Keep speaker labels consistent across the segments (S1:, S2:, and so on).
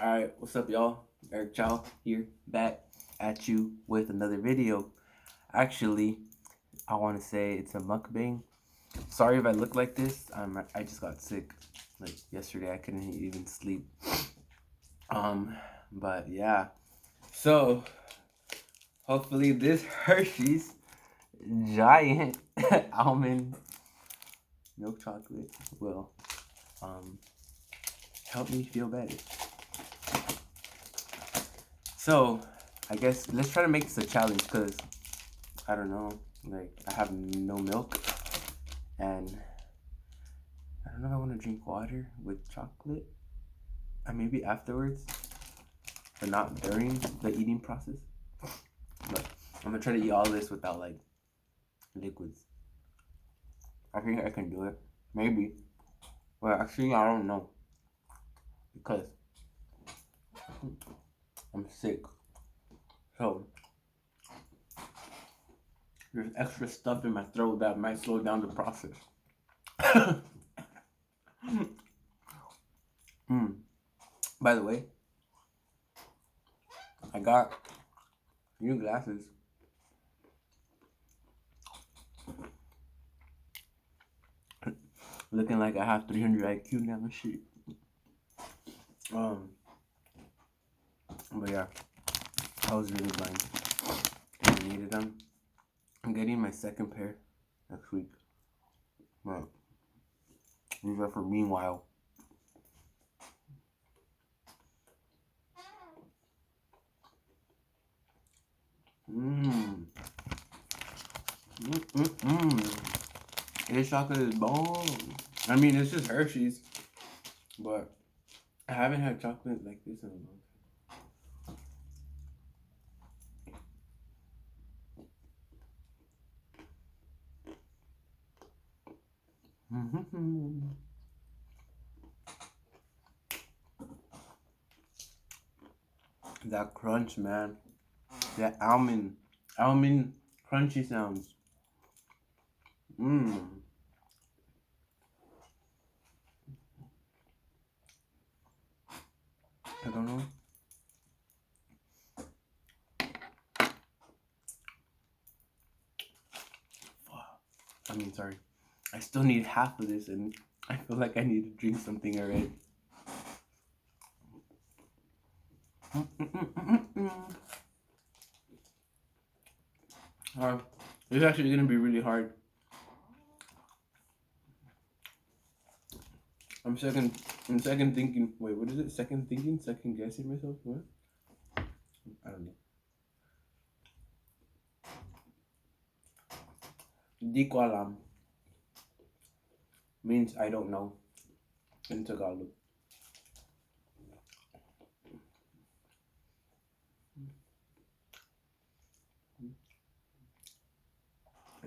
S1: Alright, what's up, y'all? Eric Chow here, back at you with another video. Actually, I want to say it's a mukbang. Sorry if I look like this. I just got sick. Like yesterday, I couldn't even sleep. But yeah. So hopefully this Hershey's giant almond milk chocolate will help me feel better. So, I guess let's try to make this a challenge because I don't know, like I have no milk and I don't know if I want to drink water with chocolate. And maybe afterwards, but not during the eating process. But I'm gonna try to eat all this without like liquids. I think I can do it. Maybe. Well, actually, I don't know because I'm sick. So there's extra stuff in my throat that might slow down the process. By the way, I got new glasses. Looking like I have 300 IQ now and shit. But yeah, I was really blind. I needed them. I'm getting my second pair next week. But these are for meanwhile. This chocolate is bomb. I mean, it's just Hershey's, but I haven't had chocolate like this in a long time. That crunch, man. That almond crunchy sounds. I don't know. I mean, sorry. I still need half of this, and I feel like I need to drink something already. It's actually gonna be really hard. I'm second thinking. Wait, what is it? Second thinking? Second guessing myself? What? I don't know. Di ko alam means I don't know in Tagalog.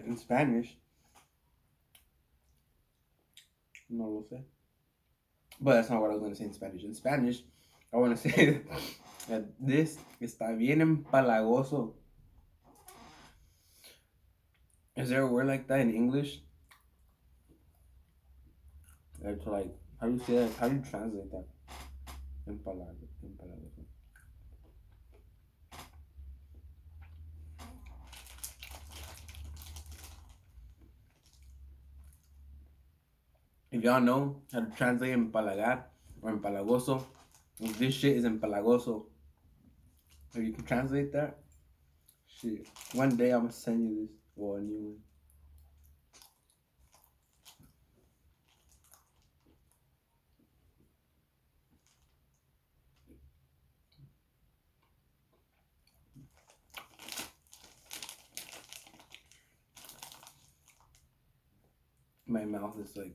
S1: In Spanish, no lo sé. But that's not what I was going to say in Spanish. In Spanish, I want to say that this está bien empalagoso. Is there a word like that in English? It's like, how do you say that? How do you translate that? Empalagoso. If y'all know how to translate empalagar or empalagoso, if this shit is empalagoso, if you can translate that, shit. One day I'm gonna send you this or a new one. My mouth is like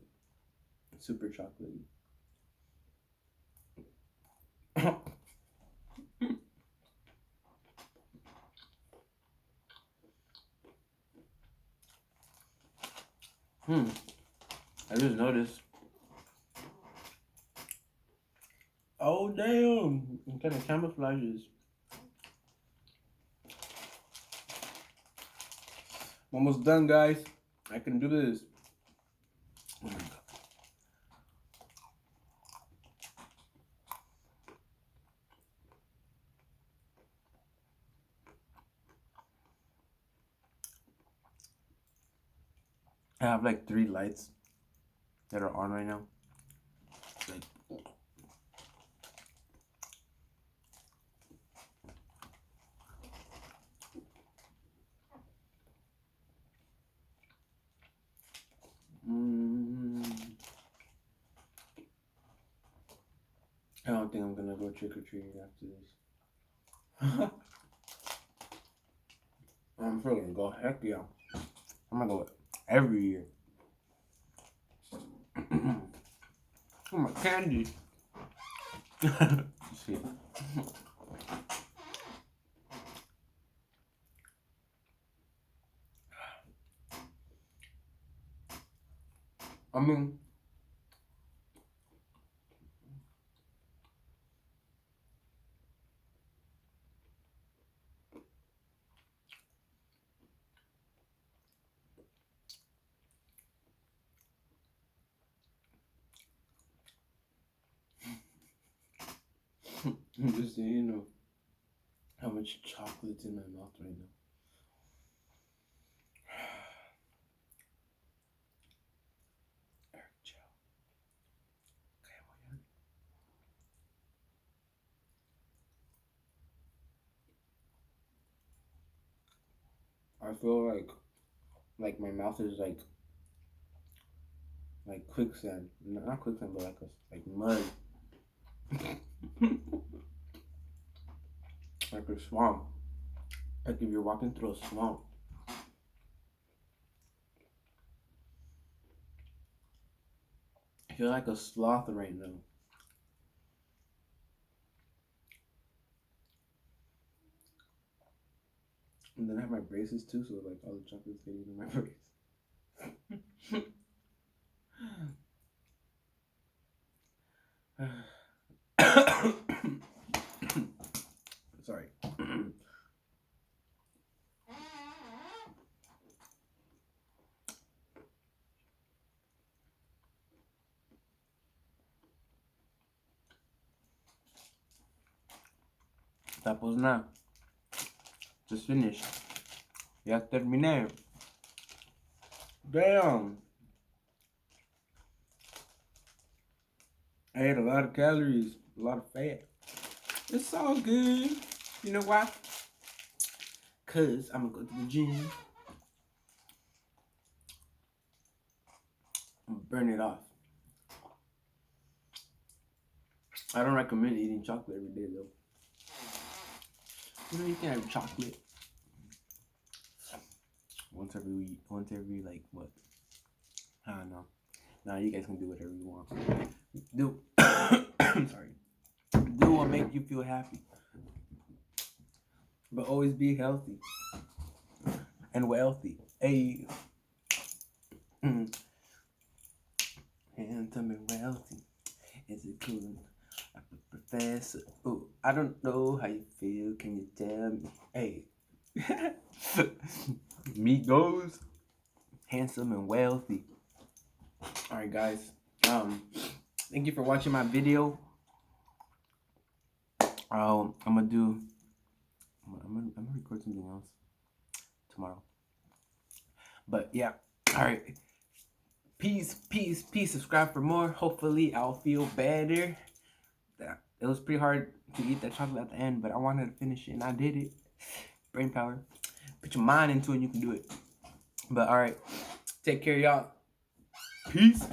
S1: super chocolatey. I just noticed. Oh damn! It kind of camouflages. I'm almost done, guys. I can do this. Oh my god. I have like 3 lights that are on right now. Like, I don't think I'm gonna go trick or treating after this. I'm still gonna go. Heck yeah. I'm gonna go every year. Oh, my candy. See. I mean, I'm just saying, you know, how much chocolate's in my mouth right now. I feel like my mouth is like quicksand. Not quicksand, but like mud. Like a swamp. Like if you're walking through a swamp. I feel like a sloth right now. And then I have my braces too, so like all the chocolate's getting in my brace. Sorry. Tapos na. Just finished. Ya terminé. Damn. I ate a lot of calories, a lot of fat. It's all good. You know why? Cause I'm gonna go to the gym. I'm gonna burn it off. I don't recommend eating chocolate every day though. You know, you can have chocolate once every like what? I don't know. Nah, you guys can do whatever you want. Do sorry. Do what makes you feel happy. But always be healthy and wealthy. Hey. Handsome and wealthy. Is it cool? Professor. Oh, I don't know how you feel. Can you tell me? Hey. Meat goes. Handsome and wealthy. Alright guys. Thank you for watching my video. I'm gonna record something else tomorrow. But yeah. Alright. Peace. Subscribe for more. Hopefully I'll feel better. It was pretty hard to eat that chocolate at the end, but I wanted to finish it and I did it. Brain power. Put your mind into it and you can do it. But alright. Take care, y'all. Peace.